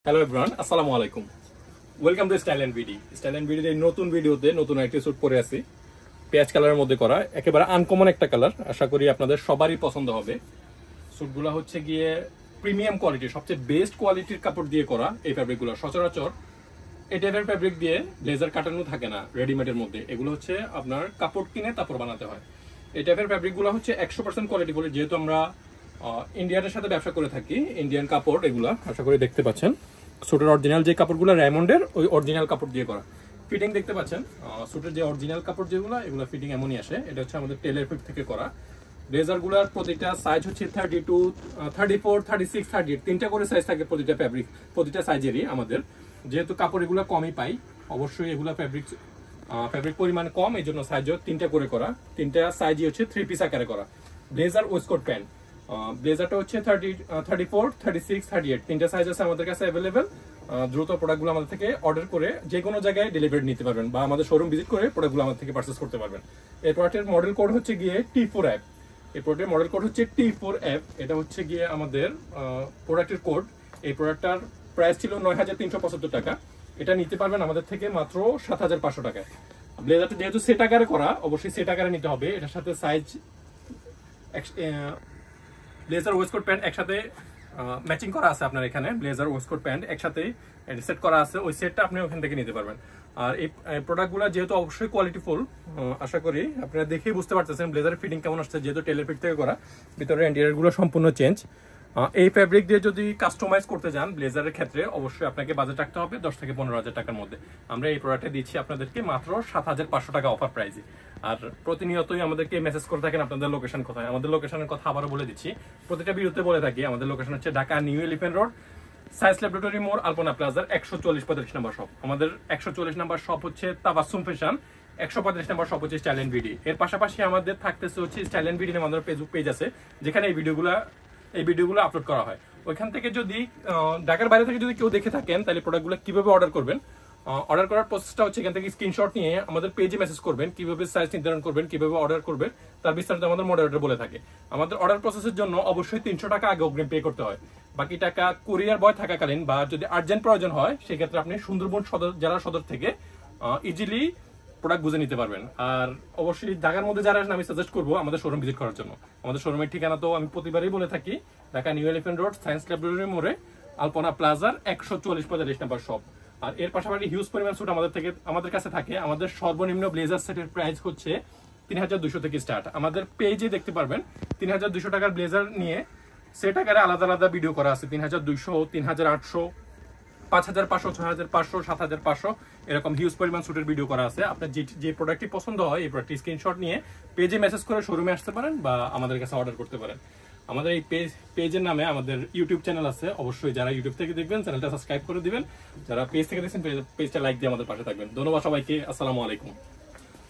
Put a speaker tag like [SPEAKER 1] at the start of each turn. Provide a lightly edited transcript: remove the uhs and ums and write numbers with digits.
[SPEAKER 1] Hello everyone, আসসালামু আলাইকুম। Welcome to style and BD. Style and বিডির এই নতুন ভিডিওতে নতুন একটা স্যুট পরে আছি, পেঁয়াজ কালারের মধ্যে করা, একেবারে আনকমন একটা কালার। আশা করি আপনাদের সবারই পছন্দ হবে। স্যুটগুলো হচ্ছে গিয়ে প্রিমিয়াম কোয়ালিটির, সবচেয়ে বেস্ট কোয়ালিটির কাপড় দিয়ে করা। এই ফ্যাব্রিকগুলো সচরাচর এই টাইপের ফ্যাব্রিক দিয়ে লেজার কাটানো থাকে না রেডিমেডের মধ্যে। এগুলো হচ্ছে আপনার কাপড় কিনে তারপর বানাতে হয়। এই টাইপের ফ্যাব্রিকগুলো হচ্ছে 100% কোয়ালিটি বলে, যেহেতু আমরা ইন্ডিয়ানের সাথে ব্যবসা করে থাকি। ইন্ডিয়ান কাপড় এগুলা, আশা করি দেখতে পাচ্ছেন। স্যুটের অরিজিনাল যে কাপড়গুলো রেমন্ডের, ওই অরিজিনাল কাপড় দিয়ে করা। ফিটিং দেখতে পাচ্ছেন, স্যুটের যে অরিজিনাল কাপড় যেগুলো, এগুলো ফিটিং এমনই আসে। এটা হচ্ছে আমাদের টেলার ফিট থেকে করা। ব্লেজারগুলোর প্রতিটা সাইজ হচ্ছে 32, 34, 36, 38, তিনটা করে সাইজ থাকে প্রতিটা ফ্যাব্রিক, প্রতিটা সাইজেরই আমাদের। যেহেতু কাপড় এগুলো কমই পাই, অবশ্যই এগুলো ফ্যাব্রিক পরিমাণ কম, এই জন্য সাইজও তিনটা করে করা। তিনটা সাইজই হচ্ছে 3 পিস আকারে করা। ব্লেজার ওয়েস্টকোট প্যান্ট, ব্লেজারটা হচ্ছে 34, 36, 38, তিনটা সাইজ আছে আমাদের কাছে অ্যাভেলেবেল। দ্রুত প্রোডাক্টগুলো আমাদের থেকে অর্ডার করে যে কোনো জায়গায় ডেলিভারি নিতে পারবেন, বা আমাদের শোরুম ভিজিট করে প্রোডাক্টগুলো আমাদের থেকে পারচেস করতে পারবেন। এই প্রোডাক্টের মডেল কোড হচ্ছে গিয়ে T4F। এই প্রোডাক্টের মডেল কোড হচ্ছে T4F। এটা হচ্ছে গিয়ে আমাদের প্রোডাক্টের কোড। এই প্রোডাক্টটার প্রাইস ছিল 9375 টাকা। এটা নিতে পারবেন আমাদের থেকে মাত্র 7500 টাকায়। ব্লেজারটা যেহেতু সেট আকারে করা, অবশ্যই সেট আকারে নিতে হবে। এটার সাথে সাইজ, ব্লেজার ওয়েস্টকোট প্যান্ট একসাথে ম্যাচিং করা আছে। আপনার এখানে ব্লেজার ওয়েস্টকোট প্যান্ট একসাথে সেট করা আছে, ওই সেটটা আপনি ওখান থেকে নিতে পারবেন। আর এই প্রোডাক্টগুলো যেহেতু অবশ্যই কোয়ালিটিফুল, আশা করি আপনারা দেখেই বুঝতে পারতেছেন ব্লেজারের ফিটিং কেমন আসছে। যেহেতু টেলার ফিট থেকে করা, ভিতরে ইন্টেরিয়রগুলো সম্পূর্ণ চেঞ্জ। এই ফ্যাব্রিক দিয়ে যদি কাস্টমাইজ করতে যান ব্লেজারের ক্ষেত্রে, অবশ্যই আপনাকে বাজেট রাখতে হবে 10 থেকে 15,000 টাকার মধ্যে। আমরা এই প্রোডাক্টে দিচ্ছি আপনাদেরকে মাত্র 7500 টাকা অফার প্রাইসে। আর প্রতিনিয়তই আমাদেরকে মেসেজ করে থাকেন আপনাদের লোকেশন কোথায়। আমাদের লোকেশনের কথা আবারও বলে দিচ্ছি, প্রতিটা ভিডিওতে বলে থাকি। আমাদের লোকেশন হচ্ছে Dhaka new elephant road, science laboratory মোড়, আলপনা প্লাজার 140-45 নম্বর শপ। আমাদের 140 নম্বর শপ হচ্ছে তাবাসসুম ফ্যাশন, 135 নম্বর শপ হচ্ছে স্টাইল এন্ড বিডি। এর পাশাপাশি আমাদের থাকতেছে হচ্ছে স্টাইল এন্ড বিডি আমাদের ফেসবুক পেজ আছে, যেখানে এই ভিডিওগুলো আপলোড করা হয়। ওইখান থেকে যদি ঢাকার বাইরে থেকে যদি কেউ দেখে থাকেন, তাহলে প্রোডাক্টগুলো কিভাবে অর্ডার করবেন, অর্ডার করার প্রসেসটা হচ্ছে এখান থেকে স্ক্রিনশট নিয়ে আমাদের পেজে মেসেজ করবেন, কিভাবে সাইজ নির্ধারণ করবেন, কিভাবে অর্ডার করবেন, তার বিস্তারিত আমাদের মডারেটর বলে থাকে। আমাদের অর্ডার প্রসেসের জন্য অবশ্যই 300 টাকা আগে অগ্রিম পে করতে হয়। বাকি টাকা কুরিয়ার বয় থাকাকালীন বা যদি আর্জেন্ট প্রয়োজন হয়, সেক্ষেত্রে আপনি সুন্দরবন জেলা সদর থেকে ইজিলি প্রোডাক্ট বুঝে নিতে পারবেন। আর অবশ্যই ঢাকার মধ্যে যারা আসেন, আমি সাজেস্ট করবো আমাদের শোরুম ভিজিট করার জন্য। আমাদের শোরুমের ঠিকানা তো আমি প্রতিবারই বলে থাকি, Dhaka new elephant road, science laboratory মোড়ে, আলপনা প্লাজার 140-45 নম্বর শপ। আর এর পাশাপাশি হিউজ পরিমাণ স্যুট আমাদের কাছে থাকে। আমাদের সর্বনিম্ন ব্লেজার সেটের প্রাইস হচ্ছে 3200 থেকে স্টার্ট। আমাদের পেজে দেখতে পারবেন 3200 টাকার ব্লেজার নিয়ে সেট আকারে আলাদা আলাদা ভিডিও করা আছে। 3200, 3800, 5500, 6500, 7500, এরকম হিউজ পরিমাণ স্যুটের ভিডিও করা আছে। আপনার যে প্রোডাক্টটি পছন্দ হয়, এই প্রোডাক্টটি স্ক্রিনশট নিয়ে পেজে মেসেজ করে শোরুমে আসতে পারেন বা আমাদের কাছে অর্ডার করতে পারেন। আমাদের এই পেজের নামে আমাদের ইউটিউব চ্যানেল আছে। অবশ্যই যারা ইউটিউব থেকে দেখবেন, চ্যানেলটা সাবস্ক্রাইব করে দিবেন। যারা পেজ থেকে দেখছেন, পেজটা লাইক দিয়ে আমাদের পাশে থাকবেন। ধন্যবাদ সবাইকে। আসসালামু আলাইকুম।